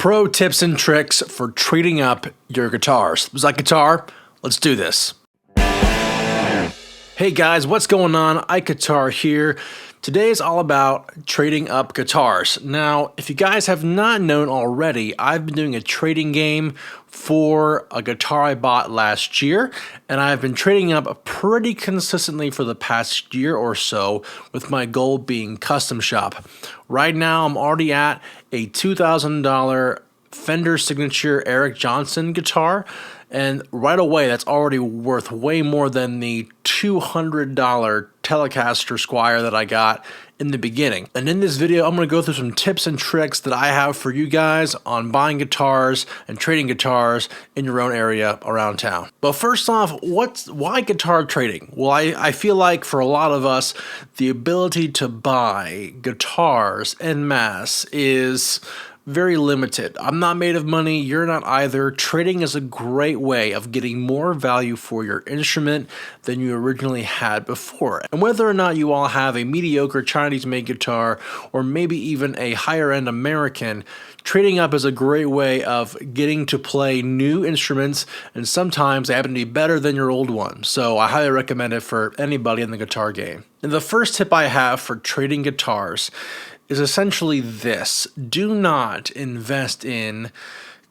Pro tips and tricks for treating up your guitars. Is that guitar? Let's do this. Hey guys, what's going on? IkeGuitar here. Today is all about trading up guitars. Now, if you guys have not known already, I've been doing a trading game for a guitar I bought last year, and I've been trading up pretty consistently for the past year or so, with my goal being custom shop. Right now, I'm already at a $2,000 Fender Signature Eric Johnson guitar, and right away that's already worth way more than the $200 Telecaster Squire that I got in the beginning. And in this video, I'm going to go through some tips and tricks that I have for you guys on buying guitars and trading guitars in your own area around town. But first off, why guitar trading? Well, I feel like for a lot of us, the ability to buy guitars en masse is very limited. I'm not made of money, you're not either. Trading is a great way of getting more value for your instrument than you originally had before. And whether or not you all have a mediocre Chinese-made guitar or maybe even a higher-end American, trading up is a great way of getting to play new instruments, and sometimes they happen to be better than your old one. So I highly recommend it for anybody in the guitar game. And the first tip I have for trading guitars is essentially this: do not invest in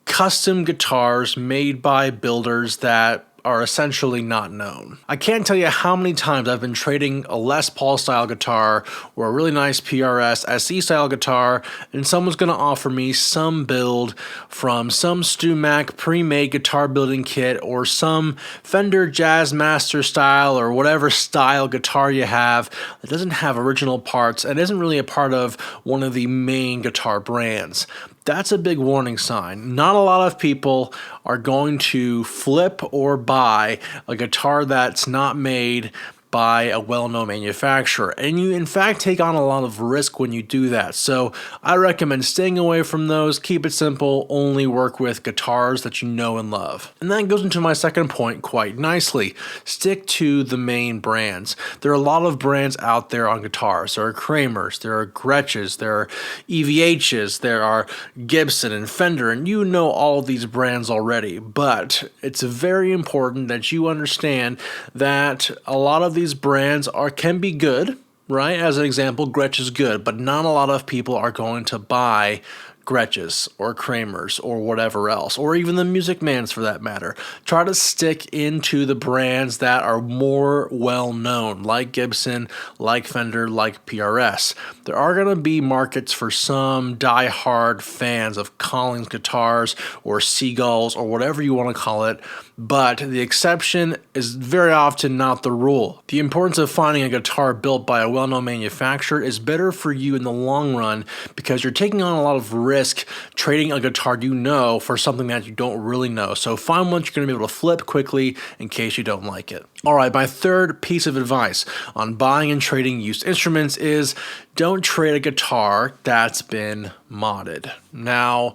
custom guitars made by builders that are essentially not known. I can't tell you how many times I've been trading a Les Paul style guitar or a really nice PRS SE style guitar, and someone's gonna offer me some build from some Stu Mac pre-made guitar building kit or some Fender Jazzmaster style or whatever style guitar you have that doesn't have original parts and isn't really a part of one of the main guitar brands. That's a big warning sign. Not a lot of people are going to flip or buy a guitar that's not made by a well-known manufacturer, and you in fact take on a lot of risk when you do that. So I recommend staying away from those. Keep it simple, only work with guitars that you know and love. And that goes into my second point quite nicely. Stick to the main brands. There are a lot of brands out there on guitars. There are Kramers, there are Gretsches, there are EVHs, there are Gibson and Fender, and you know all of these brands already. But it's very important that you understand that a lot of these brands can be good, right? As an example, Gretsch is good, but not a lot of people are going to buy Gretsches or Kramers or whatever else, or even the Music Mans for that matter. Try to stick into the brands that are more well known, like Gibson, like Fender, like PRS. There are going to be markets for some die-hard fans of Collins guitars or Seagulls or whatever you want to call it, but the exception is very often not the rule. The importance of finding a guitar built by a well-known manufacturer is better for you in the long run because you're taking on a lot of risk trading a guitar you know for something that you don't really know. So find one you're going to be able to flip quickly in case you don't like it. Alright, my third piece of advice on buying and trading used instruments is don't trade a guitar that's been modded. Now,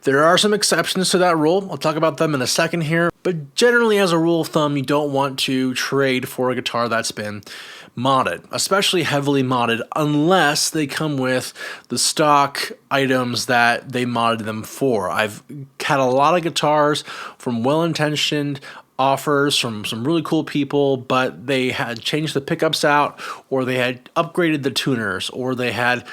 there are some exceptions to that rule. I'll talk about them in a second here. But generally, as a rule of thumb, you don't want to trade for a guitar that's been modded, especially heavily modded, unless they come with the stock items that they modded them for. I've had a lot of guitars from well-intentioned offers from some really cool people, but they had changed the pickups out, or they had upgraded the tuners, or they had,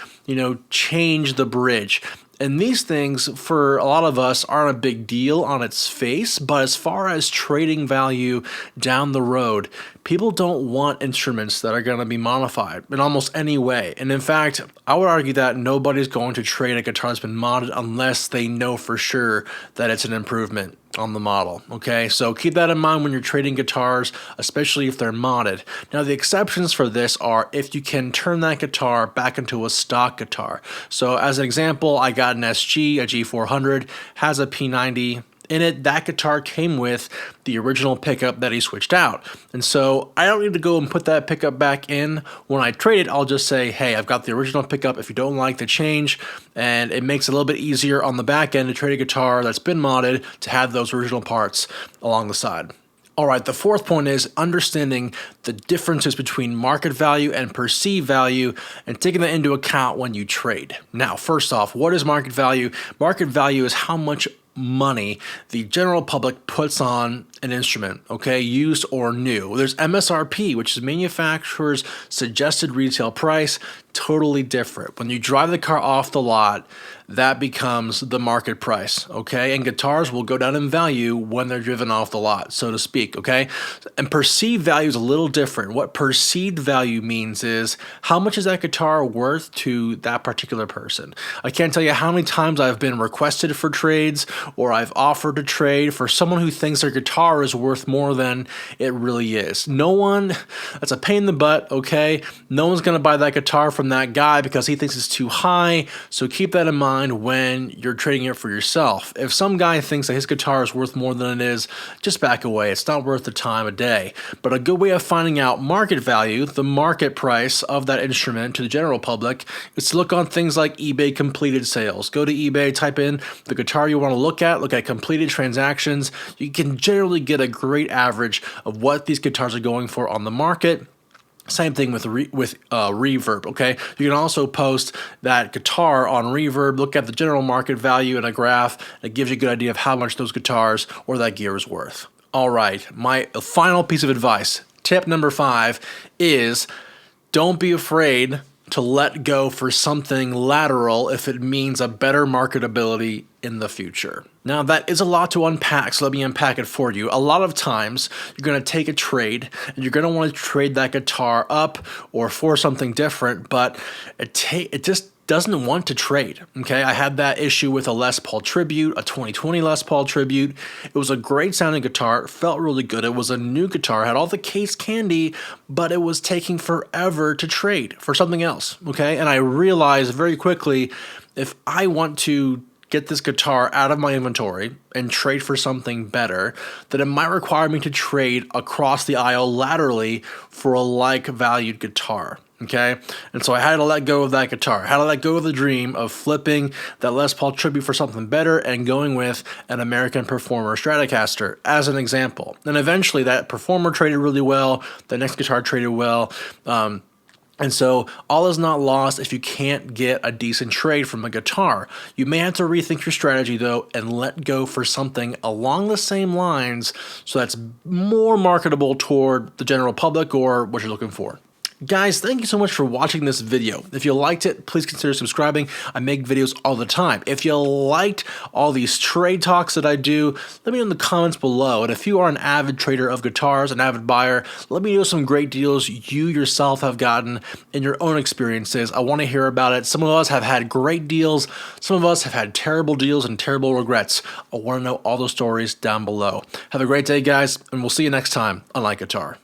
changed the bridge. And these things, for a lot of us, aren't a big deal on its face, but as far as trading value down the road, people don't want instruments that are going to be modified in almost any way. And in fact, I would argue that nobody's going to trade a guitar that's been modded unless they know for sure that it's an improvement on the model. Okay, so keep that in mind when you're trading guitars, especially if they're modded. Now, the exceptions for this are if you can turn that guitar back into a stock guitar. So as an example, I got an SG, a G400, has a P90 in it. That guitar came with the original pickup that he switched out. And so I don't need to go and put that pickup back in. When I trade it, I'll just say, hey, I've got the original pickup if you don't like the change. And it makes it a little bit easier on the back end to trade a guitar that's been modded to have those original parts along the side. All right, the fourth point is understanding the differences between market value and perceived value and taking that into account when you trade. Now, first off, what is market value? Market value is how much money the general public puts on an instrument, okay, used or new. There's MSRP, which is manufacturer's suggested retail price, totally different. When you drive the car off the lot, that becomes the market price, okay? And guitars will go down in value when they're driven off the lot, so to speak, okay? And perceived value is a little different. What perceived value means is how much is that guitar worth to that particular person? I can't tell you how many times I've been requested for trades or I've offered to trade for someone who thinks their guitar is worth more than it really is. No one, that's a pain in the butt, okay? No one's gonna buy that guitar from that guy because he thinks it's too high, so keep that in mind when you're trading it for yourself. If some guy thinks that his guitar is worth more than it is, just back away. It's not worth the time of day. But a good way of finding out market value, the market price of that instrument to the general public, is to look on things like eBay completed sales. Go to eBay, type in the guitar you want to look at completed transactions. You can generally get a great average of what these guitars are going for on the market. Same thing with Reverb, okay? You can also post that guitar on Reverb, look at the general market value in a graph. It gives you a good idea of how much those guitars or that gear is worth. All right, my final piece of advice, tip number 5, is don't be afraid to let go for something lateral if it means a better marketability in the future. Now that is a lot to unpack, so let me unpack it for you. A lot of times you're going to take a trade and you're going to want to trade that guitar up or for something different, but it just doesn't want to trade, okay? I had that issue with a Les Paul Tribute, a 2020 Les Paul Tribute. It was a great sounding guitar, it felt really good. It was a new guitar, had all the case candy, but it was taking forever to trade for something else, okay? And I realized very quickly, if I want to get this guitar out of my inventory and trade for something better, then it might require me to trade across the aisle laterally for a like-valued guitar. Okay, and so I had to let go of that guitar. I had to let go of the dream of flipping that Les Paul Tribute for something better and going with an American Performer Stratocaster as an example. And eventually that Performer traded really well, the next guitar traded well, and so all is not lost if you can't get a decent trade from a guitar. You may have to rethink your strategy though and let go for something along the same lines so that's more marketable toward the general public or what you're looking for. Guys, thank you so much for watching this video. If you liked it, please consider subscribing. I make videos all the time. If you liked all these trade talks that I do, let me know in the comments below. And if you are an avid trader of guitars, an avid buyer, let me know some great deals you yourself have gotten in your own experiences. I want to hear about it. Some of us have had great deals. Some of us have had terrible deals and terrible regrets. I want to know all those stories down below. Have a great day, guys, and we'll see you next time on IkeGuitar.